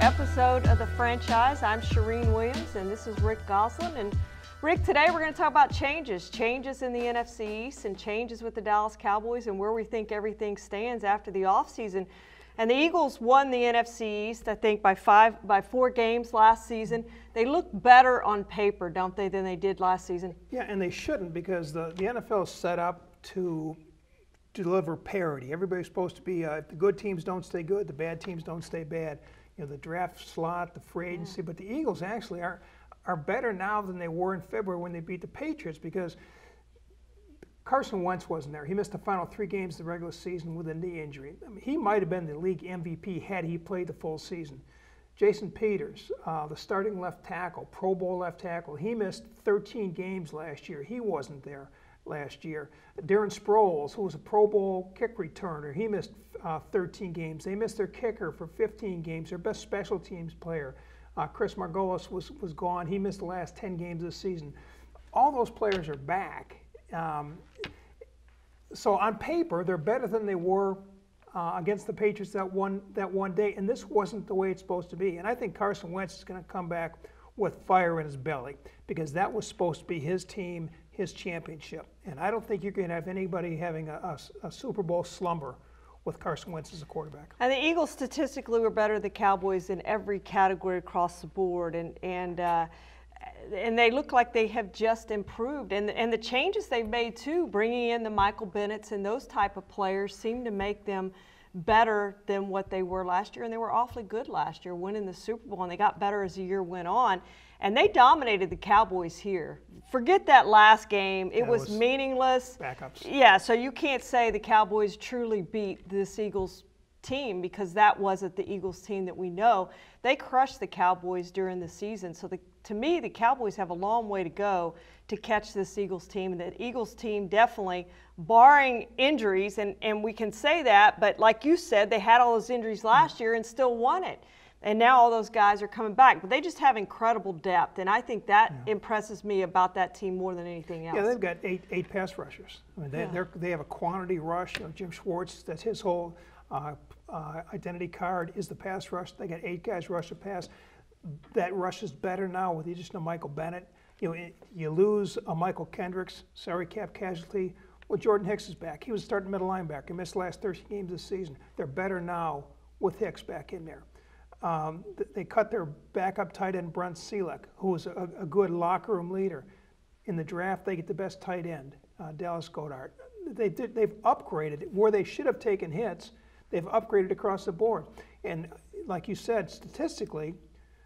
episode of The Franchise. I'm Charean Williams, and this is Rick Goslin. And Rick, today we're going to talk about changes in the NFC East and changes with the Dallas Cowboys and where we think everything stands after the offseason. And the Eagles won the NFC East, I think, by 4 games last season. They look better on paper, don't they, than they did last season? Yeah, and they shouldn't, because the NFL is set up to deliver parity. Everybody's supposed to be, if the good teams don't stay good, the bad teams don't stay bad. You know, the draft slot, the free agency. But the Eagles actually are better now than they were in February when they beat the Patriots, because Carson Wentz wasn't there. He missed the final 3 games of the regular season with a knee injury. I mean, he might have been the league MVP had he played the full season. Jason Peters, the starting left tackle, Pro Bowl left tackle, he missed 13 games last year. He wasn't there last year. Darren Sproles, who was a Pro Bowl kick returner, he missed 13 games. They missed their kicker for 15 games, their best special teams player. Chris Margolis was gone. He missed the last 10 games of the season. All those players are back. So on paper, they're better than they were against the Patriots that one day, and this wasn't the way it's supposed to be. And I think Carson Wentz is going to come back with fire in his belly, because that was supposed to be his team, his championship. And I don't think you're going to have anybody having a Super Bowl slumber with Carson Wentz as a quarterback. And the Eagles statistically were better than the Cowboys in every category across the board, and they look like they have just improved. And the changes they've made too, bringing in the Michael Bennett's and those type of players, seem to make them better than what they were last year. And they were awfully good last year, winning the Super Bowl, and they got better as the year went on. And they dominated the Cowboys here. Forget that last game. It was meaningless. Backups. Yeah, so you can't say the Cowboys truly beat this Eagles team, because that wasn't the Eagles team that we know. They crushed the Cowboys during the season. So to me, the Cowboys have a long way to go to catch this Eagles team. And the Eagles team definitely, barring injuries, and we can say that, but like you said, they had all those injuries last year and still won it. And now all those guys are coming back. But they just have incredible depth, and I think that impresses me about that team more than anything else. Yeah, they've got eight pass rushers. I mean, they have a quantity rush. You know, Jim Schwartz, that's his whole identity card is the pass rush. They got 8 guys rush a pass. That rush is better now with the addition of Michael Bennett. You know, you lose a Michael Kendricks, salary cap casualty. Well, Jordan Hicks is back. He was starting middle linebacker. He missed the last 13 games this season. They're better now with Hicks back in there. They cut their backup tight end, Brent Selleck, who was a good locker room leader. In the draft, they get the best tight end, Dallas Goedert. They've upgraded where they should have taken hits. They've upgraded across the board. And like you said, statistically,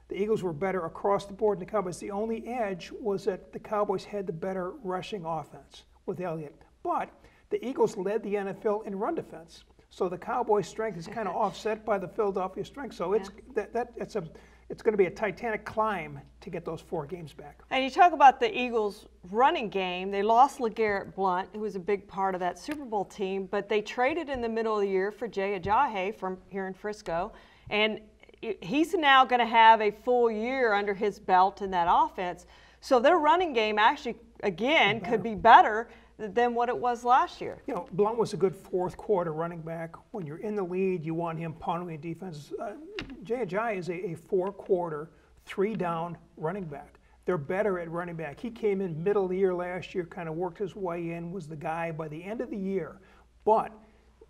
the Eagles were better across the board than the Cowboys. The only edge was that the Cowboys had the better rushing offense with Elliott. But the Eagles led the NFL in run defense. So the Cowboys' strength is kind of offset by the Philadelphia strength. So it's going to be a titanic climb to get those 4 games back. And you talk about the Eagles' running game. They lost LeGarrette Blount, who was a big part of that Super Bowl team, but they traded in the middle of the year for Jay Ajayi from here in Frisco. And he's now going to have a full year under his belt in that offense. So their running game actually, again, could be better than what it was last year. You know, Blount was a good 4th quarter running back. When you're in the lead, you want him pounding the defense. Jay Ajayi is a 4-quarter, 3-down running back. They're better at running back. He came in middle of the year last year, kind of worked his way in, was the guy by the end of the year. But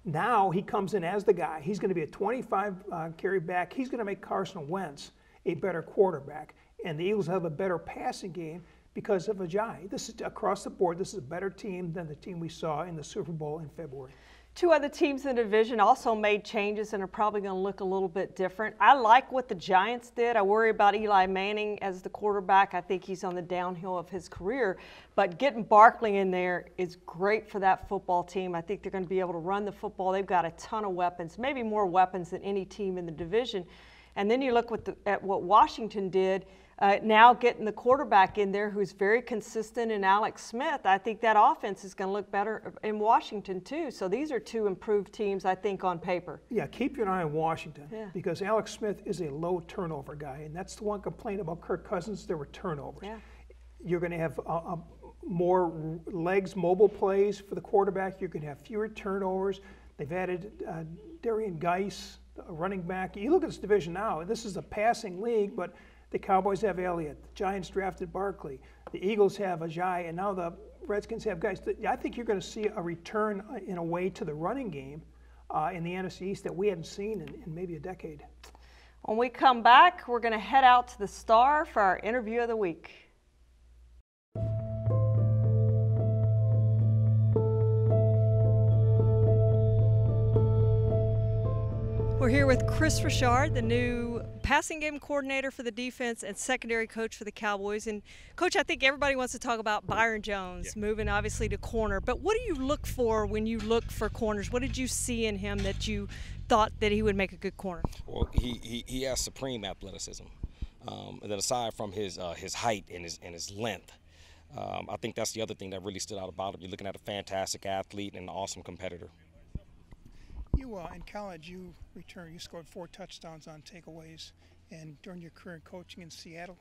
now he comes in as the guy. He's going to be a 25 carry back. He's going to make Carson Wentz a better quarterback. And the Eagles have a better passing game because of Ajayi. This is across the board. This is a better team than the team we saw in the Super Bowl in February. 2 other teams in the division also made changes and are probably going to look a little bit different. I like what the Giants did. I worry about Eli Manning as the quarterback. I think he's on the downhill of his career. But getting Barkley in there is great for that football team. I think they're going to be able to run the football. They've got a ton of weapons, maybe more weapons than any team in the division. And then you look at what Washington did. Now getting the quarterback in there who's very consistent in Alex Smith, I think that offense is going to look better in Washington too. So these are 2 improved teams, I think, on paper. Yeah, keep your eye on Washington because Alex Smith is a low turnover guy, and that's the one complaint about Kirk Cousins. There were turnovers. Yeah. You're going to have more legs, mobile plays for the quarterback. You're going to have fewer turnovers. They've added Darian Geis, a running back. You look at this division now, this is a passing league, but the Cowboys have Elliott, the Giants drafted Barkley, the Eagles have Ajayi, and now the Redskins have guys. I think you're going to see a return in a way to the running game in the NFC East that we haven't seen in maybe a decade. When we come back, we're going to head out to the Star for our interview of the week. We're here with Kris Richard, the new passing game coordinator for the defense and secondary coach for the Cowboys. And Coach, I think everybody wants to talk about Byron Jones, moving obviously to corner. But what do you look for when you look for corners? What did you see in him that you thought that he would make a good corner? Well, he has supreme athleticism. And then aside from his height and his length, I think that's the other thing that really stood out about him. You're looking at a fantastic athlete and an awesome competitor. You in college, you scored 4 touchdowns on takeaways, and during your career in coaching in Seattle,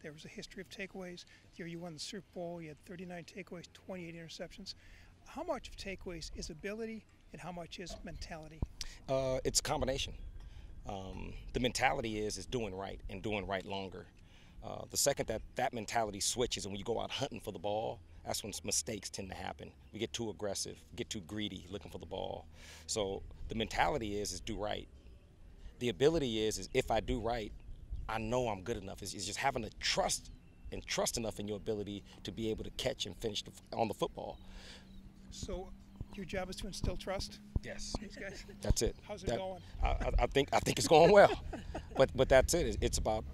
there was a history of takeaways. The year you won the Super Bowl, you had 39 takeaways, 28 interceptions. How much of takeaways is ability, and how much is mentality? It's a combination. The mentality is doing right and doing right longer. The second that mentality switches, and when you go out hunting for the ball, that's when mistakes tend to happen. We get too aggressive, get too greedy looking for the ball. So the mentality is do right. The ability is if I do right, I know I'm good enough. It's just having to trust enough in your ability to be able to catch and finish on the football. So your job is to instill trust? Yes. These guys? That's it. How's it going? I think it's going well. But that's it. It's about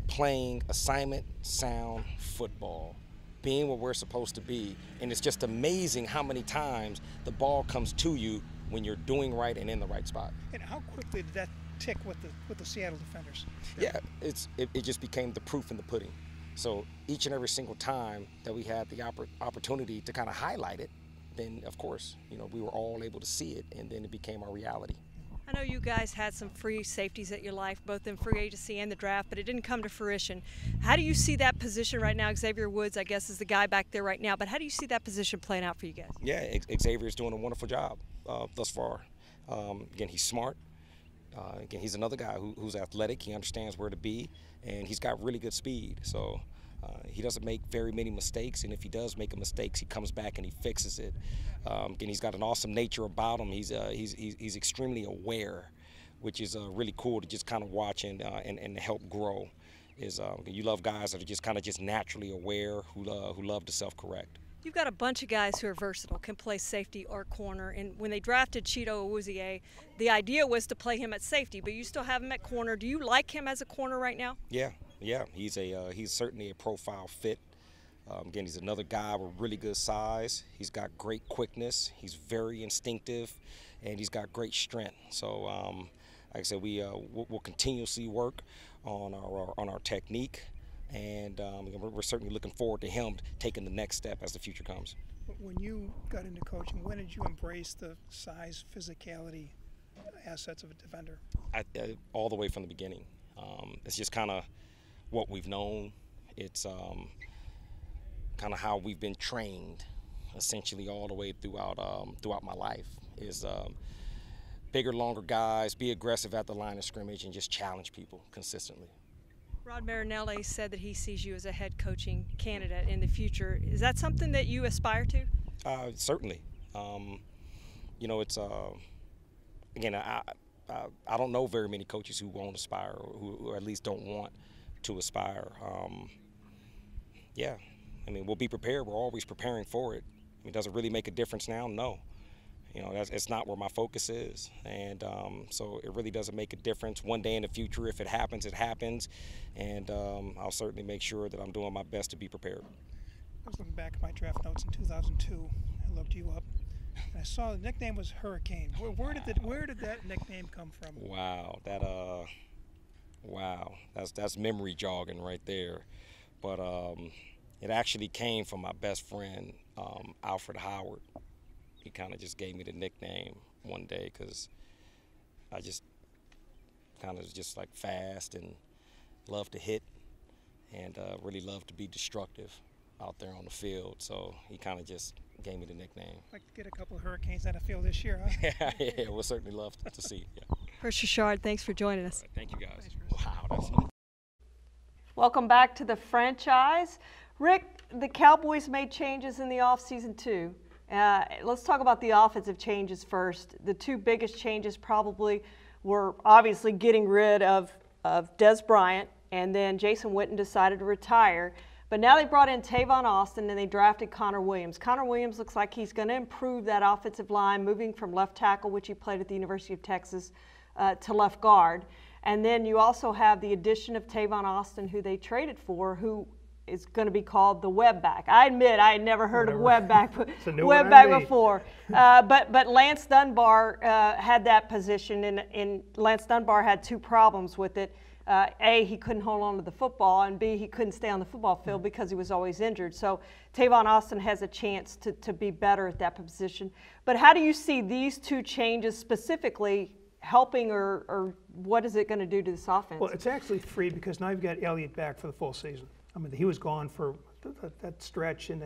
playing assignment sound football, being what we're supposed to be, and it's just amazing how many times the ball comes to you when you're doing right and in the right spot. And how quickly did that tick with the Seattle defenders? Yeah, it just became the proof in the pudding. So each and every single time that we had the opportunity to kind of highlight it, then of course, we were all able to see it, and then it became our reality. I know you guys had some free safeties at your life, both in free agency and the draft, but it didn't come to fruition. How do you see that position right now? Xavier Woods, I guess, is the guy back there right now, but how do you see that position playing out for you guys? Yeah, Xavier's doing a wonderful job thus far. Again, he's smart. Again, he's another guy who's athletic. He understands where to be, and he's got really good speed. So he doesn't make very many mistakes, and if he does make a mistake, he comes back and he fixes it. Again, he's got an awesome nature about him. He's extremely aware, which is really cool to just kind of watch and help grow. You love guys that are just naturally aware, who love to self-correct. You've got a bunch of guys who are versatile, can play safety or corner, and when they drafted Chido Awuzie, the idea was to play him at safety, but you still have him at corner. Do you like him as a corner right now? Yeah, he's certainly a profile fit. Again, he's another guy with really good size. He's got great quickness. He's very instinctive, and he's got great strength. So, like I said, we'll continuously work on our technique. And we're certainly looking forward to him taking the next step as the future comes. When you got into coaching, when did you embrace the size, physicality assets of a defender? All the way from the beginning. It's just kind of what we've known. It's kind of how we've been trained, essentially all the way throughout my life. Is bigger, longer guys, be aggressive at the line of scrimmage, and just challenge people consistently. Rod Marinelli said that he sees you as a head coaching candidate in the future. Is that something that you aspire to? Certainly. It's again, I don't know very many coaches who won't aspire, or who at least don't want to aspire. We'll be prepared. We're always preparing for it. Does it really make a difference now? No. It's not where my focus is, and so it really doesn't make a difference. One day in the future, if it happens, it happens, and I'll certainly make sure that I'm doing my best to be prepared. I was looking back at my draft notes in 2002. I looked you up, and I saw the nickname was Hurricane. Where did that nickname come from? Wow, that's memory jogging right there. But it actually came from my best friend, Alfred Howard. He kind of just gave me the nickname one day because I just kind of just like fast and love to hit and really love to be destructive out there on the field. So he kind of just gave me the nickname. Like to get a couple of Hurricanes on the field this year, huh? Yeah, we'll certainly love to see. Yeah. Kris Richard, thanks for joining us. Thank you, guys. Wow, that's Welcome back to the franchise. Rick, the Cowboys made changes in the offseason too. Let's talk about the offensive changes first. The two biggest changes probably were obviously getting rid of Des Bryant, and then Jason Witten decided to retire. But now they brought in Tavon Austin and they drafted Connor Williams. Connor Williams looks like he's going to improve that offensive line, moving from left tackle, which he played at the University of Texas, to left guard. And then you also have the addition of Tavon Austin, who they traded for, who is going to be called the webback. I admit I had never heard of webback before. But Lance Dunbar had that position, and Lance Dunbar had two problems with it. A, he couldn't hold on to the football, and B, he couldn't stay on the football field because he was always injured. So Tavon Austin has a chance to be better at that position. But how do you see these two changes specifically helping, or what is it going to do to this offense? Well, it's actually three, because now you've got Elliott back for the full season. I mean, he was gone for that stretch, and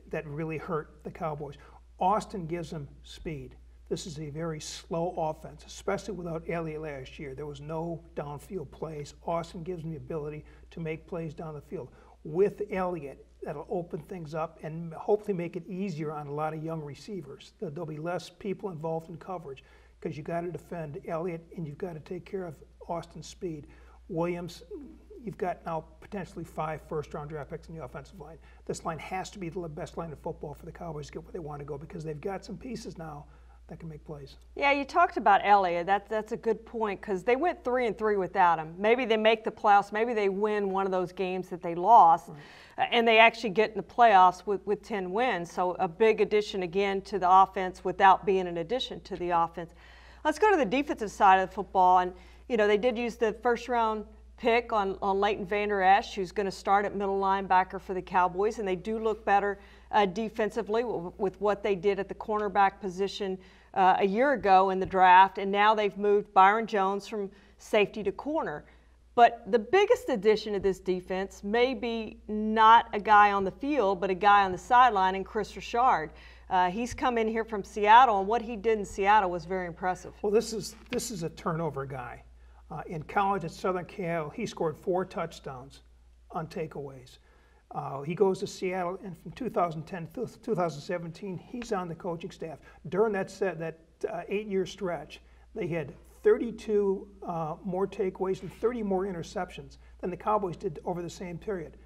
that really hurt the Cowboys. Austin gives them speed. This is a very slow offense, especially without Elliott last year. There was no downfield plays. Austin gives them the ability to make plays down the field. With Elliott, that'll open things up and hopefully make it easier on a lot of young receivers. There'll be less people involved in coverage, because you got to defend Elliott and you've got to take care of Austin's speed. Williams, you've got now potentially 5 first-round draft picks in the offensive line. This line has to be the best line of football for the Cowboys to get where they want to go, because they've got some pieces now that can make plays. Yeah, you talked about Elliott. That's a good point, because they went 3-3 without him. Maybe they make the playoffs. Maybe they win one of those games that they lost, and they actually get in the playoffs with 10 wins. So a big addition again to the offense without being an addition to the offense. Let's go to the defensive side of the football, and they did use the first-round pick on Leighton Vander Esch, who's going to start at middle linebacker for the Cowboys, and they do look better defensively with what they did at the cornerback position a year ago in the draft, and now they've moved Byron Jones from safety to corner. But the biggest addition to this defense may be not a guy on the field, but a guy on the sideline, and Kris Richard. He's come in here from Seattle, and what he did in Seattle was very impressive. Well, this is a turnover guy. In college at Southern Cal, he scored 4 touchdowns on takeaways. He goes to Seattle, and from 2010 to 2017, he's on the coaching staff. During that 8-year stretch, they had 32 more takeaways and 30 more interceptions than the Cowboys did over the same period.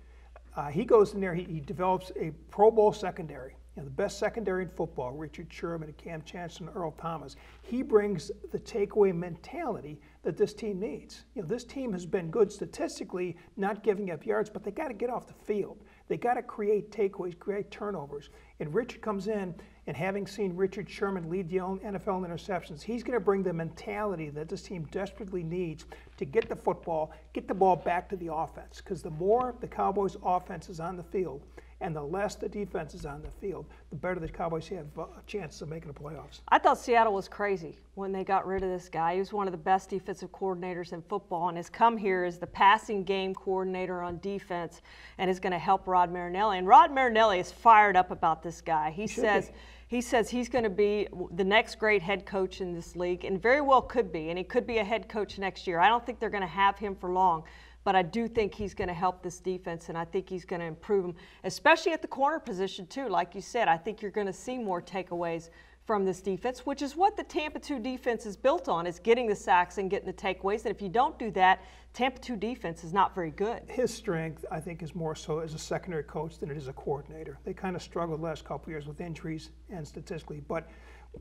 He goes in there, he develops a Pro Bowl secondary. The best secondary in football, Richard Sherman, Cam Chancellor, and Earl Thomas. He brings the takeaway mentality that this team needs. This team has been good statistically, not giving up yards, but they got to get off the field. They got to create takeaways, create turnovers. And Richard comes in, and having seen Richard Sherman lead the NFL in interceptions, he's going to bring the mentality that this team desperately needs to get the football, get the ball back to the offense. Because the more the Cowboys' offense is on the field, and the less the defense is on the field, the better the Cowboys have a chance of making the playoffs. I thought Seattle was crazy when they got rid of this guy. He was one of the best defensive coordinators in football, and has come here as the passing game coordinator on defense, and is going to help Rod Marinelli. And Rod Marinelli is fired up about this guy. He says he's going to be the next great head coach in this league, and very well could be, and he could be a head coach next year. I don't think they're going to have him for long, but I do think he's going to help this defense, and I think he's going to improve them, especially at the corner position too. Like you said, I think you're going to see more takeaways from this defense, which is what the Tampa 2 defense is built on, is getting the sacks and getting the takeaways. And if you don't do that, Tampa 2 defense is not very good. His strength, I think, is more so as a secondary coach than it is a coordinator. They kind of struggled the last couple of years with injuries and statistically. But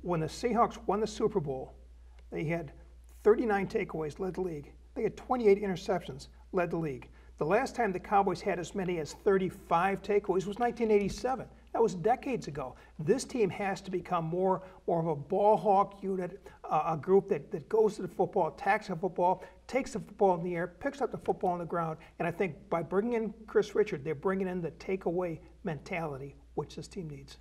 when the Seahawks won the Super Bowl, they had 39 takeaways, led the league. They had 28 interceptions, led the league. The last time the Cowboys had as many as 35 takeaways was 1987. That was decades ago. This team has to become more of a ball hawk unit, a group that goes to the football, attacks the football, takes the football in the air, picks up the football on the ground. And I think by bringing in Kris Richard, they're bringing in the takeaway mentality, which this team needs.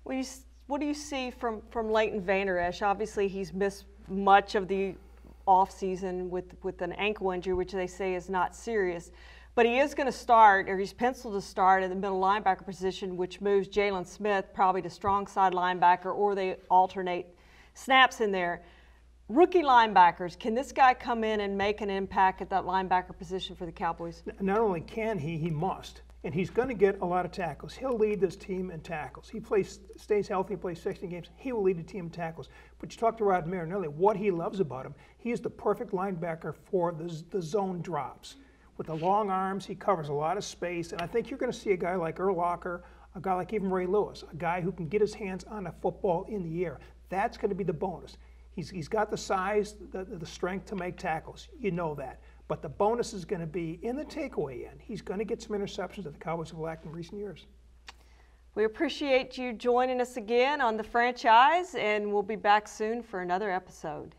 What do you see from Leighton Vander Esch? Obviously, he's missed much of the offseason with an ankle injury, which they say is not serious. But he is going to start, or he's penciled to start in the middle linebacker position, which moves Jalen Smith probably to strong side linebacker, or they alternate snaps in there. Rookie linebackers, can this guy come in and make an impact at that linebacker position for the Cowboys? Not only can he must. And he's going to get a lot of tackles. He'll lead this team in tackles. He stays healthy, plays 16 games. He will lead the team in tackles. But you talked to Rod Marinelli, what he loves about him, he is the perfect linebacker for the zone drops. With the long arms, he covers a lot of space. And I think you're going to see a guy like Urlacher, a guy like even Ray Lewis, a guy who can get his hands on a football in the air. That's going to be the bonus. He's got the size, the strength to make tackles. You know that. But the bonus is going to be in the takeaway end. He's going to get some interceptions that the Cowboys have lacked in recent years. We appreciate you joining us again on The Franchise, and we'll be back soon for another episode.